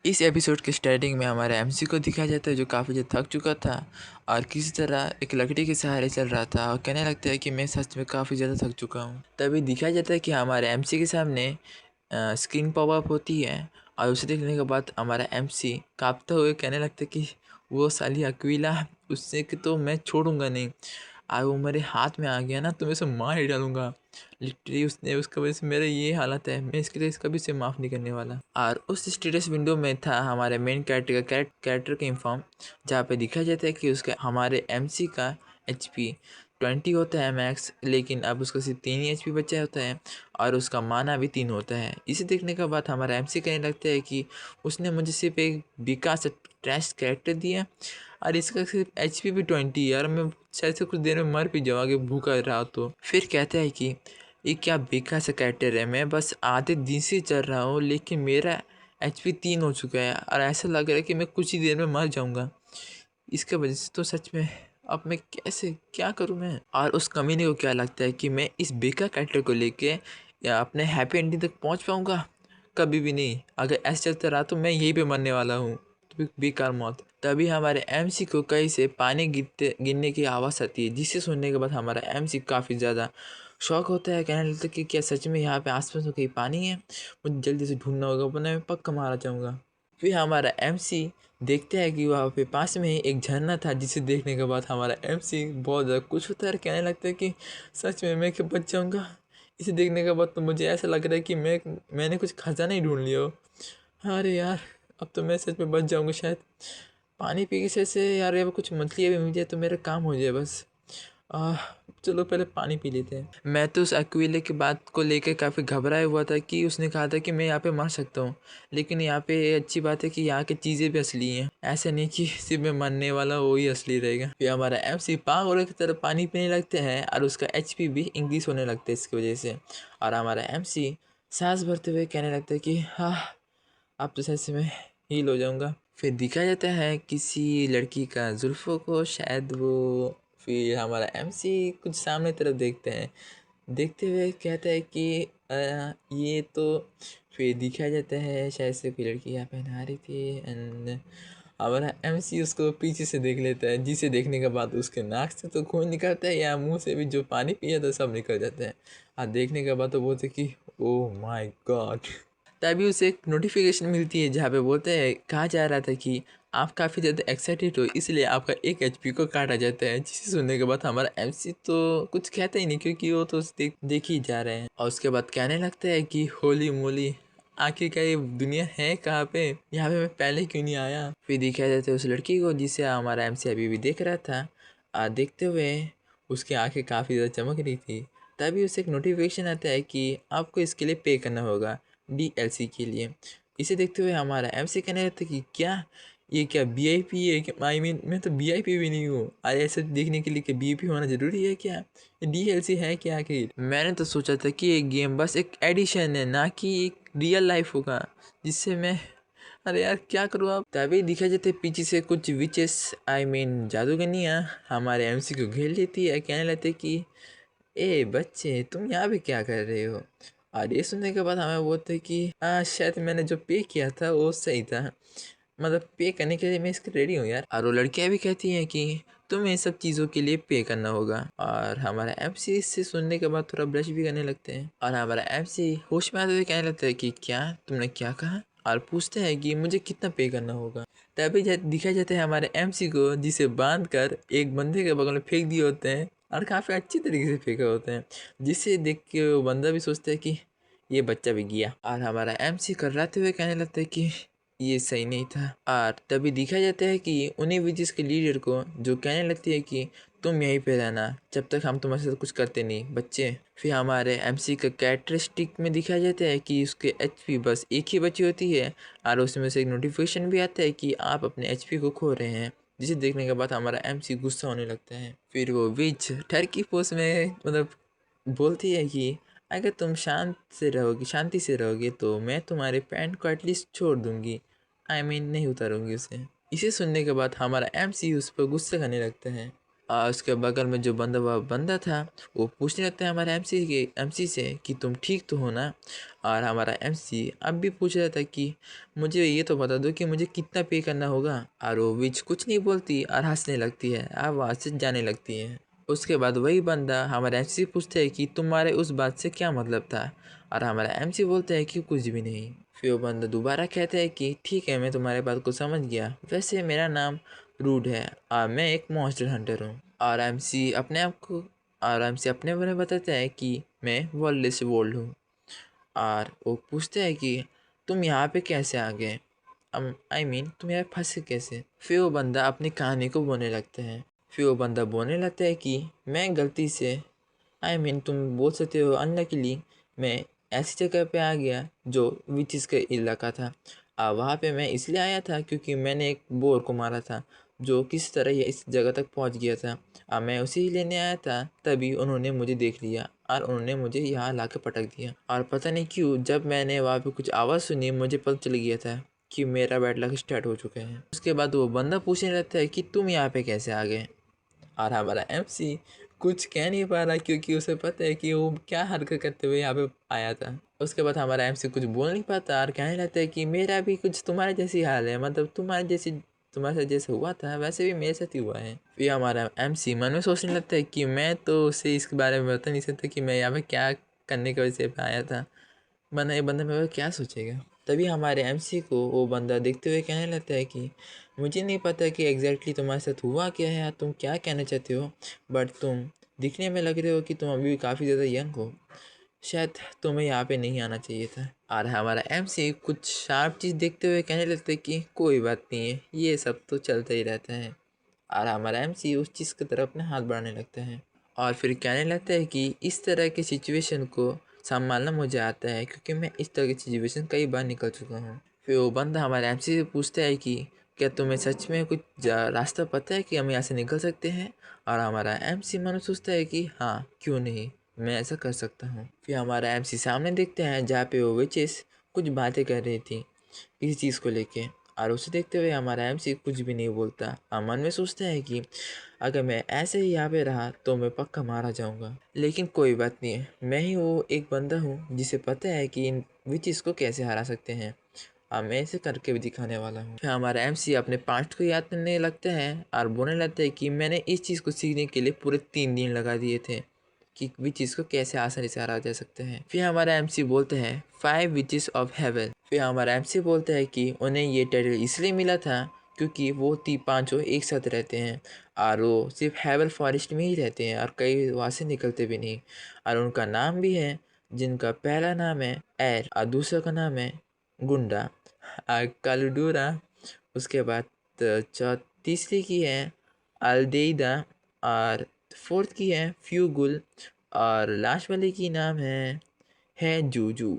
इस एपिसोड के स्टार्टिंग में हमारे एमसी को दिखाया जाता है जो काफ़ी ज़्यादा थक चुका था और किसी तरह एक लकड़ी के सहारे चल रहा था और कहने लगता है कि मैं सच में काफ़ी ज़्यादा थक चुका हूँ। तभी दिखाया जाता है कि हमारे एमसी के सामने स्क्रीन पॉपअप होती है और उसे देखने के बाद हमारा एमसी काँपते हुए कहने लगता है कि वो साली अक्विला, उससे कि तो मैं छोड़ूंगा नहीं, और वो मेरे हाथ में आ गया ना तो मैं उसे मार ही डालूंगा। लिटरली उसने उसका वजह से मेरा ये हालत है, मैं इसके लिए इसका भी उसे माफ़ नहीं करने वाला। और उस स्टेटस विंडो में था हमारे मेन कैरेक्टर का इन्फॉर्म, जहाँ पे दिखाया जाता है कि उसका हमारे एमसी का एचपी 20 होता है मैक्स, लेकिन अब उसका सिर्फ 3 ही एचपी बचा होता है और उसका माना भी 3 होता है। इसे देखने के बाद हमारा एमसी कहने लगता है कि उसने मुझे सिर्फ एक बेकार सा ट्रैश कैरेक्टर दिया और इसका सिर्फ एचपी भी 20 यार, मैं शायद से कुछ देर में मर भी जाऊँ अगर भूखा रहा तो। फिर कहता है कि ये क्या बेकार सा कैरेक्टर है, मैं बस आधे दिन से चल रहा हूँ लेकिन मेरा एचपी 3 हो चुका है और ऐसा लग रहा है कि मैं कुछ ही देर में मर जाऊँगा। इसके वजह से तो सच में अब मैं कैसे क्या करूँ मैं। और उस कमीने को क्या लगता है कि मैं इस बेकार कैरेक्टर को लेके या अपने हैप्पी एंडिंग तक पहुँच पाऊँगा? कभी भी नहीं। अगर ऐसे चलता रहा तो मैं यहीं पे मरने वाला हूँ, तो बेकार मौत। तभी हमारे एमसी को कहीं से पानी गिरने की आवाज़ आती है, जिसे सुनने के बाद हमारा एमसी काफ़ी ज़्यादा शौक होता है। कहने लगता है कि क्या सच में यहाँ पे आसपास में कहीं पानी है, मुझे जल्दी से ढूंढना होगा वरना मैं पक्का मारा जाऊँगा। फिर हमारा एमसी देखते हैं कि वहाँ पे पास में ही एक झरना था, जिसे देखने के बाद हमारा एमसी बहुत ज़्यादा खुश होता है और कहने लगता है कि सच में मैं क्या बच जाऊँगा। इसे देखने के बाद तो मुझे ऐसा लग रहा है कि मैंने कुछ खजाना ही ढूंढ लिया हो। अरे यार, अब तो मैं सच में बच जाऊँगा शायद। पानी पी के से यार ये कुछ मछलियाँ भी मिल जाए तो मेरा काम हो जाए बस। आह, चलो पहले पानी पी लेते हैं। मैं तो उस अक्विले की बात को लेकर काफ़ी घबराया हुआ था कि उसने कहा था कि मैं यहाँ पे मर सकता हूँ, लेकिन यहाँ पे अच्छी बात है कि यहाँ की चीज़ें भी असली हैं, ऐसा नहीं कि सिर्फ मैं मरने वाला वो ही असली रहेगा। फिर हमारा एमसी पागलों की तरह पानी पीने लगते हैं और उसका एचपी भी इंक्रीज होने लगता है इसकी वजह से। और हमारा एमसी सांस भरते हुए कहने लगता है कि हाँ, अब तो सच में हील हो जाऊँगा। फिर दिखाया जाता है किसी लड़की का जुल्फ़ों को, शायद वो। फिर हमारा एमसी कुछ सामने तरफ देखते हैं, देखते हुए कहता है कि ये तो। फिर दिखाया जाता है शायद से कोई लड़की यहाँ पे नहा रही थी एंड हमारा एमसी उसको पीछे से देख लेता है, जिसे देखने के बाद उसके नाक से तो खून निकलता है या मुंह से भी जो पानी पिया था सब निकल जाता है। और देखने के बाद तो बोलते कि ओह माय गॉड। तभी उसे एक नोटिफिकेशन मिलती है जहाँ पे बोलते हैं, कहा जा रहा था कि आप काफ़ी ज़्यादा एक्साइटेड हो इसलिए आपका एक एचपी को काटा जाता है। जिसे सुनने के बाद हमारा एमसी तो कुछ कहता ही नहीं, क्योंकि वो तो देख ही जा रहे हैं। और उसके बाद कहने लगता है कि होली मोली, आखिरकार ये दुनिया है कहाँ पे, यहाँ पे मैं पहले क्यों नहीं आया। फिर दिखाया जाता है उस लड़की को जिसे हमारा एमसी अभी भी देख रहा था, और देखते हुए उसकी आंखें काफ़ी ज़्यादा चमक रही थी। तभी उसे एक नोटिफिकेशन आता है कि आपको इसके लिए पे करना होगा, डीएलसी के लिए। इसे देखते हुए हमारा एमसी कहने लगता है कि क्या ये क्या वीआईपी है क्या? आई मीन मैं तो वीआईपी भी नहीं हूँ, और ऐसे देखने के लिए क्या वीआईपी होना ज़रूरी है क्या? ये डीएलसी है क्या आखिर? मैंने तो सोचा था कि ये गेम बस एक एडिशन है, ना कि एक रियल लाइफ होगा जिससे मैं। अरे यार क्या करूँ अब। तभी दिखा जाते पीछे से कुछ विचेस, आई मीन जादूगनियाँ हमारे एमसी को घेर लेती है। कहने लगते कि ए बच्चे, तुम यहाँ पे क्या कर रहे हो। और ये सुनने के बाद हमें बोलते कि शायद मैंने जो पे किया था वो सही था, मतलब पे करने के लिए मैं इसके रेडी हूँ यार। और वो लड़कियाँ भी कहती हैं कि तुम्हें सब चीज़ों के लिए पे करना होगा। और हमारा एमसी इससे सुनने के बाद थोड़ा ब्लश भी करने लगते हैं, और हमारा एमसी होश में आते हुए कहने लगता है कि क्या तुमने क्या कहा, और पूछते हैं कि मुझे कितना पे करना होगा। तभी दिखाया जाता है हमारे एमसी को, जिसे बांध कर एक बंदे के बगल में फेंक दिए होते हैं, और काफ़ी अच्छी तरीके से फेंके होते हैं, जिसे देख के वो बंदा भी सोचता है कि ये बच्चा भी गया। और हमारा एमसी कर्राते हुए कहने लगता है कि ये सही नहीं था। और तभी दिखाया जाता है कि उन्हीं विजिस के लीडर को, जो कहने लगती है कि तुम यहीं पे रहना जब तक हम तुम्हारे साथ कुछ करते नहीं बच्चे। फिर हमारे एमसी का कैरेक्टरिस्टिक में दिखाया जाता है कि उसके एचपी बस एक ही बची होती है, और उसमें से एक नोटिफिकेशन भी आता है कि आप अपने एचपी को खो रहे हैं, जिसे देखने के बाद हमारा एमसी गुस्सा होने लगता है। फिर वो विच टर्की पोस्ट में मतलब बोलती है कि अगर तुम शांति से रहोगे तो मैं तुम्हारे पैंट को एटलीस्ट छोड़ दूंगी, आई मीन नहीं उतारूंगी उसे। इसे सुनने के बाद हमारा एमसी उस पर गुस्सा करने लगता है, उसके बगल में जो बंदा था वो पूछने लगता है हमारे एमसी से कि तुम ठीक तो हो ना। और हमारा एमसी अब भी पूछ रहा था कि मुझे ये तो बता दो कि मुझे कितना पे करना होगा। और वो विच कुछ नहीं बोलती और हंसने लगती है, आवाज़ से जाने लगती है। उसके बाद वही बंदा हमारे एमसी से पूछता है कि तुम्हारे उस बात से क्या मतलब था। और हमारा एमसी बोलता है कि कुछ भी नहीं। फिर वो बंदा दोबारा कहता है कि ठीक है, मैं तुम्हारे बात को समझ गया, वैसे मेरा नाम रूड है और मैं एक मॉन्स्टर हंटर हूँ। और एमसी अपने बारे में बताता है कि मैं वर्ल्डलेस वर्ल्ड हूँ। और वो पूछते हैं कि तुम यहाँ पे कैसे आ गए, तुम यहाँ फंसे कैसे। फिर वो बंदा अपनी कहानी को बोलने लगता है। कि मैं गलती से तुम बोल सकते हो अनलकीली मैं ऐसी जगह पे आ गया जो विचिस का इलाका था। वहाँ पे मैं इसलिए आया था क्योंकि मैंने एक बोर को मारा था जो किस तरह ये इस जगह तक पहुँच गया था। मैं उसे ही लेने आया था, तभी उन्होंने मुझे देख लिया और उन्होंने मुझे यहाँ ला के पटक दिया। और पता नहीं क्यों जब मैंने वहाँ पे कुछ आवाज़ सुनी मुझे पता चल गया था कि मेरा बैड लक स्टार्ट हो चुका है। उसके बाद वो बंदा पूछने लगता है कि तुम यहाँ पे कैसे आ गए। और हमारा एमसी कुछ कह नहीं पा रहा क्योंकि उसे पता है कि वो क्या हरकत करते हुए यहाँ पे आया था। उसके बाद हमारा एमसी कुछ बोल नहीं पाता और कहने लगता है कि मेरा भी कुछ तुम्हारे जैसी हाल है, मतलब तुम्हारे साथ जैसे हुआ था वैसे भी मेरे साथ ही हुआ है। फिर हमारा एमसी मन में सोचने लगता है कि मैं तो उसे इसके बारे में बता नहीं सकता कि मैं यहाँ पे क्या करने की वजह से आया था, वरना ये बंदा मेरे को क्या सोचेगा। तभी हमारे एमसी को वो बंदा देखते हुए कहने लगता है कि मुझे नहीं पता कि एग्जैक्टली तुम्हारे साथ हुआ क्या है, तुम क्या कहना चाहते हो, बट तुम दिखने में लग रहे हो कि तुम अभी भी काफ़ी ज़्यादा यंग हो, शायद तुम्हें यहाँ पे नहीं आना चाहिए था। और हमारा एमसी कुछ शार्प चीज़ देखते हुए कहने लगता है कि कोई बात नहीं है, ये सब तो चलता ही रहता है। और हमारा एमसी उस चीज़ की तरफ अपने हाथ बढ़ाने लगता है और फिर कहने लगता है कि इस तरह की सिचुएशन को संभालना मुझे आता है क्योंकि मैं इस तरह की सिचुएशन कई बार निकल चुका हूँ। फिर वो बंदा हमारे एमसी से पूछता है कि क्या तुम्हें सच में कुछ रास्ता पता है कि हम यहाँ से निकल सकते हैं। और हमारा एमसी मन सोचता है कि हाँ क्यों नहीं, मैं ऐसा कर सकता हूँ। फिर हमारा एमसी सामने देखते हैं जहाँ पे वो विचेस कुछ बातें कर रही थी किसी चीज़ को लेके। और उसे देखते हुए हमारा एमसी कुछ भी नहीं बोलता और मन में सोचता है कि अगर मैं ऐसे ही यहाँ पे रहा तो मैं पक्का मारा जाऊँगा, लेकिन कोई बात नहीं है, मैं ही वो एक बंदा हूँ जिसे पता है कि इन विचेस को कैसे हरा सकते हैं और मैं इसे करके भी दिखाने वाला हूँ। फिर हमारा एमसी अपने पास्ट को याद करने लगता है और बोलने लगता है कि मैंने इस चीज़ को सीखने के लिए पूरे 3 दिन लगा दिए थे कि विचेस को कैसे आसानी से हरा जा सकते हैं। फिर हमारा एमसी बोलते हैं 5 विचेस ऑफ हेवन। फिर हमारा एमसी बोलता है कि उन्हें ये टाइटल इसलिए मिला था क्योंकि वो पाँचों एक साथ रहते हैं और वो सिर्फ हेवल फॉरेस्ट में ही रहते हैं और कई वहाँ से निकलते भी नहीं। और उनका नाम भी है, जिनका पहला नाम है एर और दूसरा का नाम है गुंडा कालूडूरा। उसके बाद तीसरी की है अल्देइदा और फोर्थ की है फ्यूगुल और लास्ट वाले की नाम है जूजू।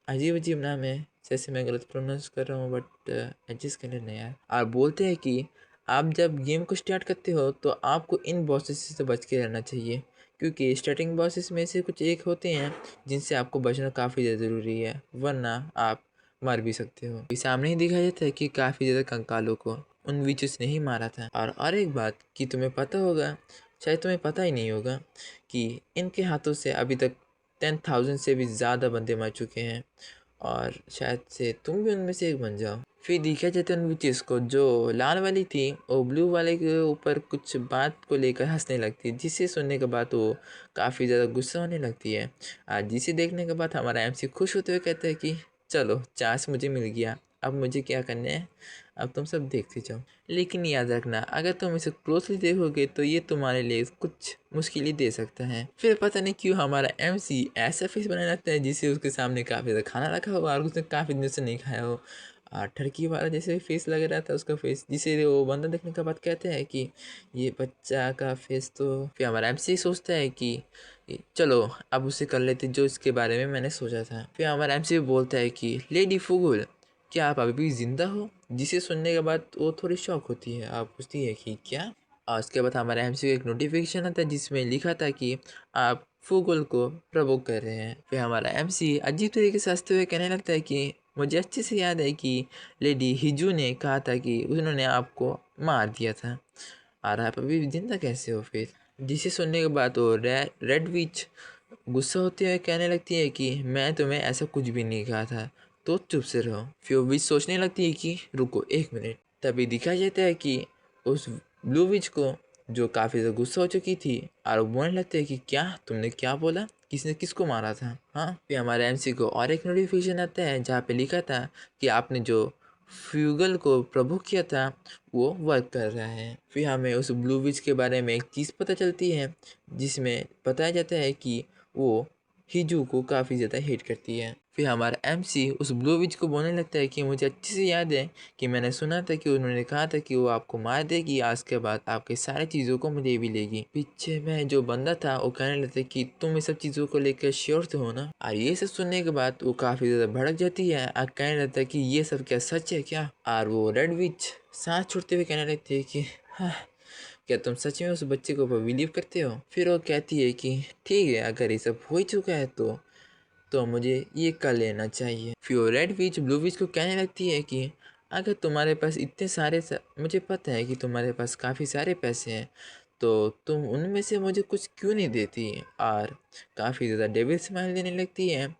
अजीब अजीब नाम है, जैसे मैं गलत प्रोनाउंस कर रहा हूँ बट एडजस्ट कर लेना यार। और बोलते हैं कि आप जब गेम को स्टार्ट करते हो तो आपको इन बॉसेस से बच के रहना चाहिए क्योंकि स्टार्टिंग बॉसेस में से कुछ एक होते हैं जिनसे आपको बचना काफ़ी ज़्यादा ज़रूरी है, वरना आप मर भी सकते हो। सामने ही दिखाया जाता है कि काफ़ी ज़्यादा कंकालों को उन विचेस ने ही मारा था। और एक बात कि तुम्हें पता होगा, शायद तुम्हें पता ही नहीं होगा कि इनके हाथों से अभी तक 10,000 से भी ज़्यादा बंदे मर चुके हैं और शायद से तुम भी उनमें से एक बन जाओ। फिर देखा जाता है उन विचेस को, जो लाल वाली थी वो ब्लू वाले के ऊपर कुछ बात को लेकर हंसने लगती है, जिसे सुनने के बाद वो काफ़ी ज़्यादा गुस्सा होने लगती है। आज जिसे देखने के बाद हमारा एमसी खुश होते हुए कहता है कि चलो चांस मुझे मिल गया, अब मुझे क्या करना है, अब तुम सब देखते जाओ, लेकिन याद रखना अगर तुम इसे क्लोजली देखोगे तो ये तुम्हारे लिए कुछ मुश्किलें दे सकता है। फिर पता नहीं क्यों हमारा एमसी ऐसा फेस बनाने लगता है जिसे उसके सामने काफ़ी ज़्यादा खाना रखा हो और उसने काफ़ी दिनों से नहीं खाया हो। ठरकी वाला जैसे फेस लग रहा था उसका फेस, जिसे वो बंदा देखने के बाद कहते हैं कि ये बच्चा का फेस तो। फिर हमारा एमसी सोचता है कि चलो अब उसे कर लेते जो इसके बारे में मैंने सोचा था। फिर हमारा एमसी बोलता है कि लेडी फुगुल क्या आप अभी भी ज़िंदा हो, जिसे सुनने के बाद वो थोड़ी शॉक होती है। आप पूछती है कि क्या। और उसके बाद हमारे एमसी को एक नोटिफिकेशन आता है जिसमें लिखा था कि आप फुगुल को प्रवोक कर रहे हैं। फिर हमारा एमसी अजीब तरीके से हंसते हुए कहने लगता है कि मुझे अच्छे से याद है कि लेडी हिजू ने कहा था कि उन्होंने आपको मार दिया था। और आप अभी जिंदा कैसे हो फिर? जिसे सुनने के बाद वो रेड विच गुस्सा होते हुए कहने लगती है कि मैं तुम्हें ऐसा कुछ भी नहीं कहा था, तो चुप से रहो। फिर वो विच सोचने लगती है कि रुको 1 मिनट। तभी दिखाई जाता है कि उस ब्लू विच को, जो काफ़ी ज़्यादा गुस्सा हो चुकी थी, और वो बोलने लगते हैं कि क्या तुमने क्या बोला, किसने किसको मारा था? हाँ, फिर हमारे एमसी को और एक नोटिफिकेशन आता है जहाँ पे लिखा था कि आपने जो फ्यूगल को प्रभुत्व किया था वो वर्क कर रहा है। फिर हमें उस ब्लू विच के बारे में एक चीज़ पता चलती है जिसमें बताया जाता है कि वो हिजू को काफ़ी ज़्यादा हेट करती है। फिर हमारा एमसी उस ब्लू विच को बोलने लगता है कि मुझे अच्छे से याद है कि मैंने सुना था कि उन्होंने कहा था कि वो आपको मार देगी, आज के बाद आपके सारी चीज़ों को मुझे भी लेगी। पीछे में जो बंदा था वो कहने लगता है कि तुम ये सब चीज़ों को लेकर श्योर तो हो ना? और ये सब सुनने के बाद वो काफ़ी ज़्यादा भड़क जाती है और कहने लगता है कि ये सब क्या सच है क्या? और वो रेड विच सांस छोड़ते हुए कहने लगती है कि हाँ, क्या तुम सच में उस बच्चे को बिलीव करते हो? फिर वो कहती है कि ठीक है, अगर ये सब हो ही चुका है तो मुझे ये कर लेना चाहिए। फिर वो रेड विच ब्लू विच को कहने लगती है कि अगर तुम्हारे पास इतने सारे मुझे पता है कि तुम्हारे पास काफ़ी सारे पैसे हैं, तो तुम उनमें से मुझे कुछ क्यों नहीं देती? और काफ़ी ज़्यादा डेविल स्माइल देने लगती है।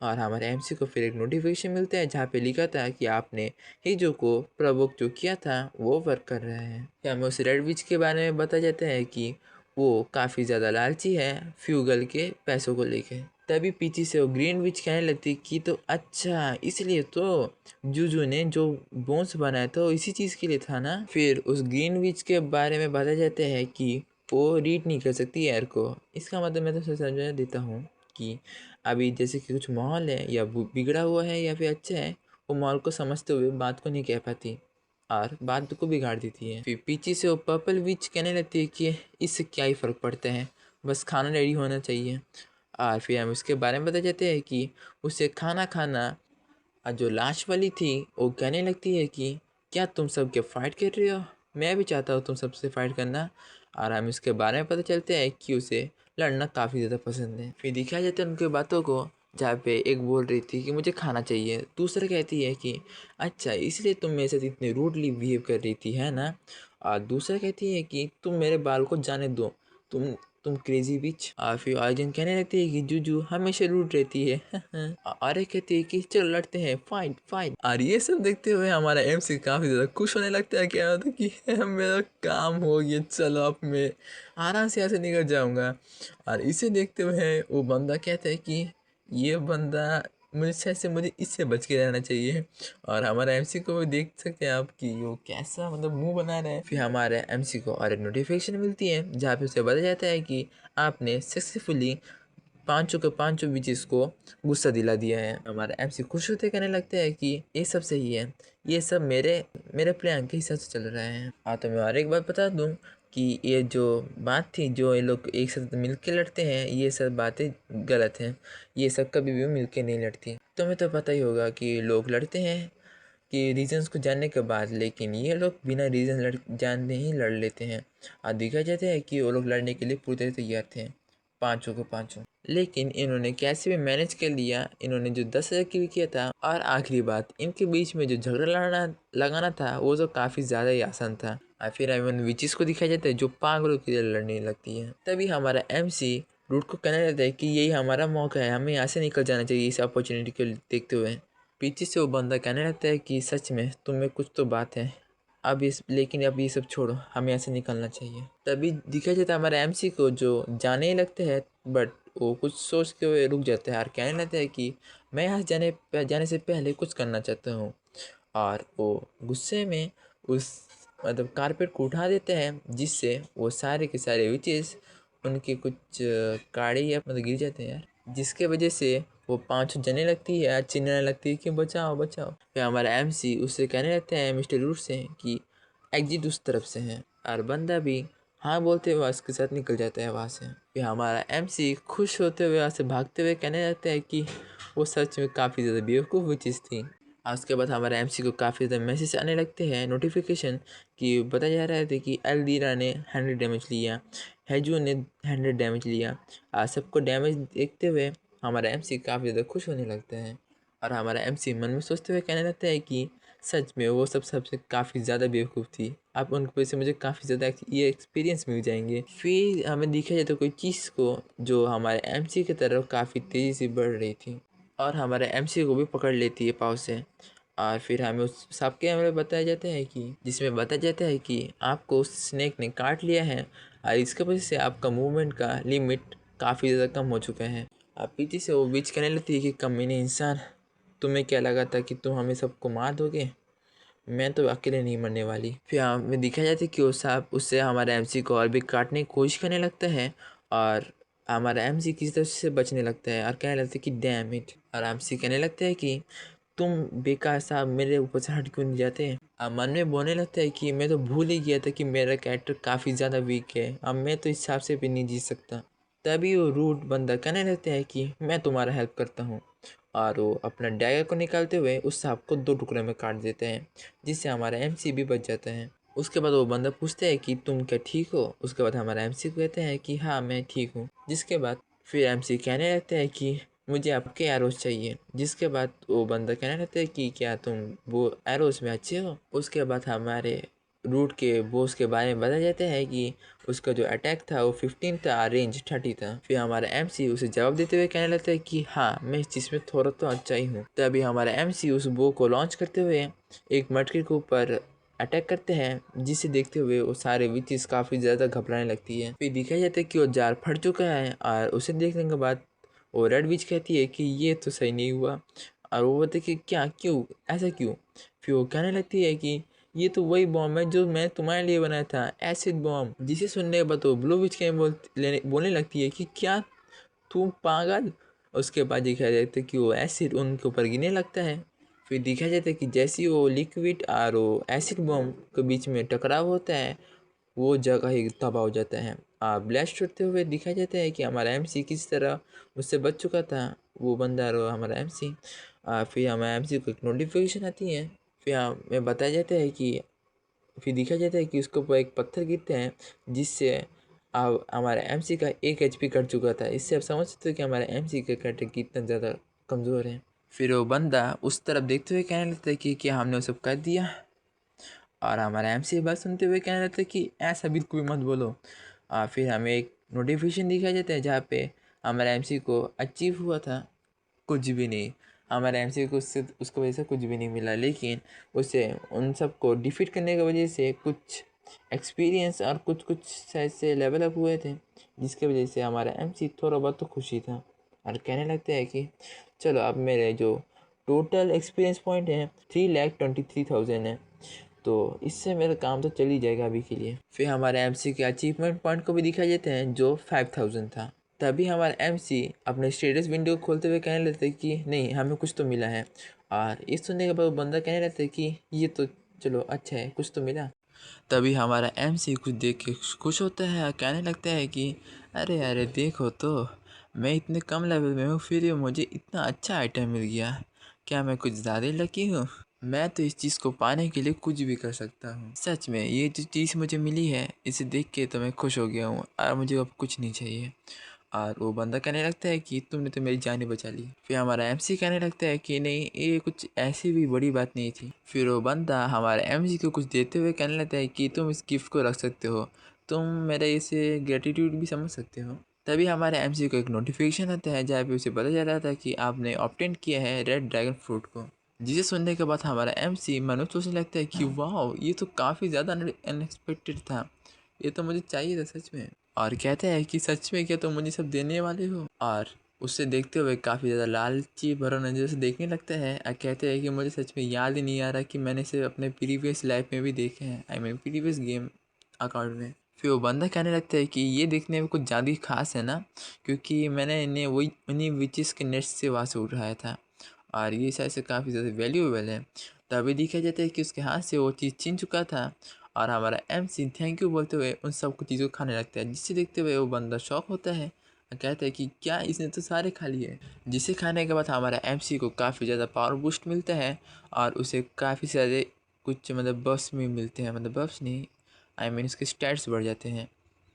और हमारे एमसी को फिर एक नोटिफिकेशन मिलता है जहाँ पे लिखा था कि आपने हिजो को प्रवोक जो किया था वो वर्क कर रहा है। फिर हमें उस रेड विच के बारे में बताया जाता है कि वो काफ़ी ज़्यादा लालची है फ्यूगल के पैसों को लेके। तभी पीछे से वो ग्रीन विच कहने लगती कि तो अच्छा, इसलिए तो जूजू ने जो बोन्स बनाया था वो इसी चीज़ के लिए था ना? फिर उस ग्रीन विच के बारे में बताया जाता है कि वो रीड नहीं कर सकती एयर को। इसका मतलब मैं तो समझा देता हूँ कि अभी जैसे कि कुछ माहौल है या बिगड़ा हुआ है या फिर अच्छा है, वो माहौल को समझते हुए बात को नहीं कह पाती और बात को बिगाड़ देती है। फिर पीछे से वो पर्पल विच कहने लगती है कि इससे क्या ही फ़र्क पड़ता है, बस खाना रेडी होना चाहिए। और फिर हम उसके बारे में बता जाते हैं कि उसे खाना खाना। और जो लास्ट वाली थी वो कहने लगती है कि क्या तुम सब के फाइट कर रहे हो? मैं भी चाहता हूँ तुम सबसे फाइट करना। और हम इसके बारे में पता चलते हैं कि उसे लड़ना काफ़ी ज़्यादा पसंद है। फिर दिखाया जाता है उनकी बातों को जहाँ पे एक बोल रही थी कि मुझे खाना चाहिए, दूसरा कहती है कि अच्छा इसलिए तुम मेरे साथ इतनी रूडली बिहेव कर रही थी है ना? और दूसरा कहती है कि तुम मेरे बाल को जाने दो, तुम तुम क्रेजी बिच। और फिर अर्जुन कहने लगती है कि जूजू हमेशा रूठ रहती है और एक कहती है कि चलो लड़ते हैं, फाइट फाइट। और ये सब देखते हुए हमारा एमसी काफ़ी ज़्यादा खुश होने लगता है। क्या होता है कि मेरा काम हो गया, चलो अब मैं आराम से यहाँ से निकल जाऊँगा। और इसे देखते हुए वो बंदा कहता है कि ये बंदा मुझे शायद से मुझे इससे बच के रहना चाहिए। और हमारा एमसी को भी देख सकते हैं आप कि वो कैसा मतलब मुंह बना रहा है। फिर हमारे एमसी को और एक नोटिफिकेशन मिलती है जहाँ पे उसे बताया जाता है कि आपने सक्सेसफुली पाँचों के पाँचों बीचेस को गुस्सा दिला दिया है। हमारा एमसी खुश होते कहने लगता है कि ये सब सही है, ये सब मेरे मेरे प्लान के हिसाब से चल रहा है। हाँ, तो मैं और एक बात बता दूँ कि ये जो बात थी, जो ये लोग एक साथ मिल के लड़ते हैं, ये सब बातें गलत हैं। ये सब कभी भी मिल के नहीं लड़ती। तुम्हें तो पता ही होगा कि लोग लड़ते हैं कि रीजंस को जानने के बाद, लेकिन ये लोग बिना रीज़न जानते ही लड़ लेते हैं। और दिखा जाता है कि वो लोग लड़ने के लिए पूरी तरह तैयार थे, पाँचों के पाँचों। लेकिन इन्होंने कैसे भी मैनेज कर लिया। इन्होंने जो 10,000 किल किया था, और आखिरी बात, इनके बीच में जो झगड़ा लगाना था वो तो काफ़ी ज़्यादा ही आसान था। और फिर इवन विचिस को दिखाया जाता है जो पागलों की तरह लड़ने लगती है। तभी हमारा एमसी रूट को कहने लगता है कि यही हमारा मौका है, हमें यहाँ से निकल जाना चाहिए इस अपॉर्चुनिटी को देखते हुए। पीछे से वो बंदा कहने लगता है कि सच में तुम में कुछ तो बात है, लेकिन अब ये सब छोड़ो, हमें यहाँ से निकलना चाहिए। तभी दिखा जाता है हमारे एमसी को, जो जाने ही लगते हैं बट वो कुछ सोच के हुए रुक जाते हैं और कहने लगते हैं कि मैं यहाँ जाने से पहले कुछ करना चाहता हूँ। और वो गुस्से में उस मतलब कारपेट को उठा देते हैं, जिससे वो सारे के सारे विचेस उनके कुछ काड़ी या मतलब गिर जाते हैं यार, जिसके वजह से वो पाँच जने लगती है, चिल्लाने लगती है कि बचाओ बचाओ। फिर हमारा एमसी उससे कहने लगता है मिस्टर रूट से कि एग्जिट उस तरफ से है, और बंदा भी हाँ बोलते हुए उसके साथ निकल जाता है वहाँ से। फिर हमारा एमसी खुश होते हुए वहाँ से भागते हुए कहने लगता है कि वो सच में काफ़ी ज़्यादा बेवकूफ़ चीज़ थी। और उसके बाद हमारे एमसी को काफ़ी ज़्यादा मैसेज आने लगते हैं, नोटिफिकेशन, कि बताया जा रहा है कि एल्दीरा ने 100 डैमेज लिया, हैजू ने 100 डैमेज लिया। सबको डैमेज देखते हुए हमारा एमसी काफ़ी ज़्यादा खुश होने लगता है। और हमारा एमसी मन में सोचते हुए कहने लगता है कि सच में वो सब सबसे काफ़ी ज़्यादा बेवकूफ़ थी। अब उनकी वजह से मुझे काफ़ी ज़्यादा ये एक्सपीरियंस मिल जाएंगे। फिर हमें देखा जाए तो कोई चीज़ को जो हमारे एमसी की तरफ काफ़ी तेज़ी से बढ़ रही थी और हमारे एमसी को भी पकड़ लेती है पाँव से। और फिर हमें उस सब के हमें बताया जाता है कि जिसमें बताया जाता है कि आपको उस स्नेक ने काट लिया है और इसके वजह से आपका मूवमेंट का लिमिट काफ़ी ज़्यादा कम हो चुका है। अब पीछे से वो बीच कहने लगती है कि कमीने इंसान, तुम्हें क्या लगा था कि तुम हमें सबको मार दोगे? मैं तो अकेले नहीं मरने वाली। फिर हमें दिखा जाता है कि वो साहब उससे हमारे एमसी को और भी काटने की कोशिश करने लगता है और हमारा एमसी किसी तरह से बचने लगता है और कहने लगता है कि डैम इट। और एमसी कहने लगता है कि तुम बेकार साहब मेरे ऊपर से हट क्यों नहीं जाते? अब मन में बोलने लगता है कि मैं तो भूल ही गया था कि मेरा कैरेक्टर काफ़ी ज़्यादा वीक है, अब मैं तो इस हिसाब से भी नहीं जी सकता। तभी वो रूट बंदा कहने लगता है कि मैं तुम्हारा हेल्प करता हूँ और वो अपना डैगर को निकालते हुए उस सांप को 2 टुकड़े में काट देते हैं, जिससे हमारा एमसी भी बच जाता है। उसके बाद वो बंदा पूछता है कि तुम क्या ठीक हो? उसके बाद हमारा एमसी कहते हैं कि हाँ मैं ठीक हूँ। जिसके बाद फिर एमसी कहने लगता है कि मुझे आपके एरोस चाहिए। जिसके बाद वो बंदा कहने लगता है कि क्या तुम वो एरोस में अच्छे हो? उसके बाद हमारे रूट के बॉस के बारे में बताया जाता है कि उसका जो अटैक था वो 15 था, रेंज 30 था। फिर हमारा एमसी उसे जवाब देते हुए कहने लगता है कि हाँ मैं इस चीज़ में थोड़ा तो अच्छा ही हूँ। तभी हमारा एमसी उस बो को लॉन्च करते हुए एक मटके के ऊपर अटैक करते हैं, जिसे देखते हुए वो सारे विचेस काफ़ी ज़्यादा घबराने लगती है। फिर दिखाया जाता है कि वो जार फट चुका है और उसे देखने के बाद वो रेड विच कहती है कि ये तो सही नहीं हुआ। और वो बोलते कि क्या, क्यों, ऐसा क्यों? फिर वो कहने लगती है कि ये तो वही बॉम्ब है जो मैं तुम्हारे लिए बनाया था, एसिड बॉम्ब। जिसे सुनने के बाद वो ब्लू विच के बोलने लगती है कि क्या तुम पागल? उसके बाद दिखाया जाता है कि वो एसिड उनके ऊपर गिरने लगता है। फिर दिखाया जाता है कि जैसे ही वो लिक्विड और वो एसिड बॉम्ब के बीच में टकराव होता है, वो जगह ही तबाह हो जाता है। ब्लास्ट होते हुए दिखाया जाता है कि हमारा एमसी किस तरह उससे बच चुका था, वो बंदा और हमारा एमसी। फिर हमारे एमसी को एक नोटिफिकेशन आती है। फिर हमें बताया जाता है कि फिर दिखाया जाता है कि उसके ऊपर एक पत्थर गिरते हैं, जिससे अब हमारा एमसी का 1 एचपी कट चुका था। इससे आप समझ सकते हो कि हमारा एमसी का कैरेक्टर कितना ज़्यादा कमज़ोर है। फिर वो बंदा उस तरफ देखते हुए कहने लगता है कि क्या हमने वो सब कर दिया? और हमारा एमसी बात सुनते हुए कहने लगता है कि ऐसा बिल्कुल भी मत बोलो। फिर हमें एक नोटिफिकेशन दिखाया जाता है जहाँ पे हमारा एमसी को अचीव हुआ था कुछ भी नहीं। हमारे एमसी को उससे उसकी वजह से कुछ भी नहीं मिला, लेकिन उसे उन सबको डिफीट करने की वजह से कुछ एक्सपीरियंस और कुछ कुछ ऐसे लेवल अप हुए थे, जिसकी वजह से हमारा एमसी थोड़ा बहुत तो खुशी था और कहने लगता है कि चलो अब मेरे जो टोटल एक्सपीरियंस पॉइंट है 3,23,000 है, तो इससे मेरा काम तो चल ही जाएगा अभी के लिए। फिर हमारे एमसी के अचीवमेंट पॉइंट को भी दिखाई देते हैं जो 5,000 था। तभी हमारा एमसी अपने स्टेटस विंडो को खोलते हुए कहने लगता है कि नहीं हमें कुछ तो मिला है। और ये सुनने के बाद बंदा कहने लगता है कि ये तो चलो अच्छा है, कुछ तो मिला। तभी हमारा एमसी कुछ देख के खुश होता है और कहने लगता है कि अरे अरे देखो तो, मैं इतने कम लेवल में हूँ फिर भी मुझे इतना अच्छा आइटम मिल गया, क्या मैं कुछ ज़्यादा ही लकी हूँ? मैं तो इस चीज़ को पाने के लिए कुछ भी कर सकता हूँ। सच में ये जो चीज़ मुझे मिली है इसे देख के तो मैं खुश हो गया हूँ और मुझे अब कुछ नहीं चाहिए। और वो बंदा कहने लगता है कि तुमने तो मेरी जान ही बचा ली। फिर हमारा एमसी कहने लगता है कि नहीं ये कुछ ऐसी भी बड़ी बात नहीं थी। फिर वो बंदा हमारे एमसी को कुछ देते हुए कहने लगता है कि तुम इस गिफ्ट को रख सकते हो, तुम मेरा इसे ग्रेटिट्यूड भी समझ सकते हो। तभी हमारे एमसी को एक नोटिफिकेशन आता है जहाँ पे उसे पता चल रहा था कि आपने ऑब्टेन किया है रेड ड्रैगन फ्रूट को। जिसे सुनने के बाद हमारा एमसी मन में सोचने लगता है कि वाह ये तो काफ़ी ज़्यादा अनएक्सपेक्टेड था, ये तो मुझे चाहिए था सच में। और कहता है कि सच में क्या तुम मुझे सब देने वाले हो? और उसे देखते हुए काफ़ी ज़्यादा लालची भरा नज़र से देखने लगता है और कहते हैं कि मुझे सच में याद ही नहीं आ रहा कि मैंने इसे अपने प्रीवियस लाइफ में भी देखे हैं, I mean previous game account में। फिर वो बंदा कहने लगता है कि ये देखने में कुछ ज़्यादा ही खास है ना, क्योंकि मैंने इन्हें वही उन्हीं विचेस के नेट से वहाँ से उठाया था और ये शायद से काफ़ी ज़्यादा वैल्यूएबल है। तभी देखा जाता है कि उसके हाथ से वो चीज़ छीन चुका था और हमारा एमसी थैंक यू बोलते हुए उन सब कुछ चीज़ों को खाने लगता है, जिसे देखते हुए वो बंदा शॉक होता है और कहता है कि क्या इसने तो सारे खा लिए। जिसे खाने के बाद हमारा एमसी को काफ़ी ज़्यादा पावर बूस्ट मिलता है और उसे काफ़ी सारे कुछ मतलब बफ्स भी मिलते हैं, मतलब बफ्स नहीं, आई मीन उसके स्टैट्स बढ़ जाते हैं,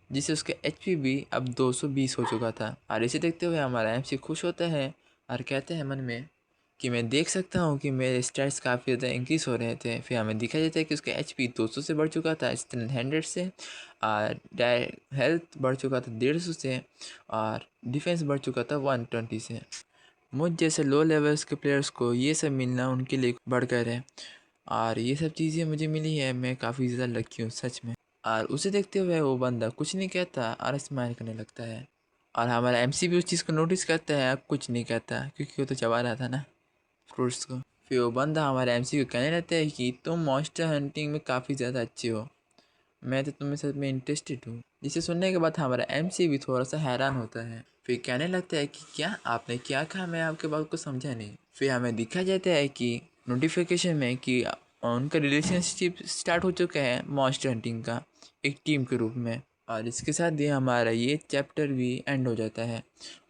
जिससे उसका एचपी भी अब 220 हो चुका था। और इसे देखते हुए हमारा एमसी खुश होता है और कहते हैं मन में कि मैं देख सकता हूँ कि मेरे स्टैट्स काफ़ी ज़्यादा इंक्रीज़ हो रहे थे। फिर हमें दिखा जाता है कि उसका एचपी 200 से बढ़ चुका था, स्ट्रेंथ 100 से, और हेल्थ बढ़ चुका था 150 से, और डिफेंस बढ़ चुका था 120 से। मुझ जैसे लो लेवल्स के प्लेयर्स को ये सब मिलना उनके लिए बढ़कर है, और ये सब चीज़ें मुझे मिली है, मैं काफ़ी ज़्यादा लकी हूँ सच में। और उसे देखते हुए वो बंदा कुछ नहीं कहता और स्माइल करने लगता है, और हमारा एमसी भी उस चीज़ को नोटिस करता है, अब कुछ नहीं कहता क्योंकि वो तो चबा रहा था ना फ्रूट्स को। फिर वो बंदा हमारे एमसी को कहने लगता है कि तुम मॉन्स्टर हंटिंग में काफ़ी ज़्यादा अच्छे हो, मैं तो तुम्हें सच में इंटरेस्टेड हूँ। जिसे सुनने के बाद हमारा एमसी भी थोड़ा सा हैरान होता है। फिर कहने लगता है कि क्या आपने क्या कहा, मैं आपके बात को समझा नहीं। फिर हमें दिखा जाता है कि नोटिफिकेशन में कि उनका रिलेशनशिप स्टार्ट हो चुका है मॉन्स्टर हंटिंग का, एक टीम के रूप में। और इसके साथ ही हमारा ये चैप्टर भी एंड हो जाता है,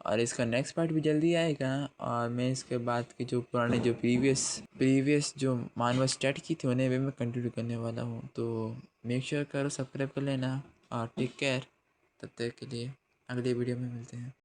और इसका नेक्स्ट पार्ट भी जल्दी आएगा। और मैं इसके बाद के जो पुराने जो प्रीवियस जो मानव स्टार्ट की थी उन्हें भी मैं कंटिन्यू करने वाला हूँ। तो मेक श्योर करो सब्सक्राइब कर लेना, और टेक केयर। तब तक के लिए अगले वीडियो में मिलते हैं।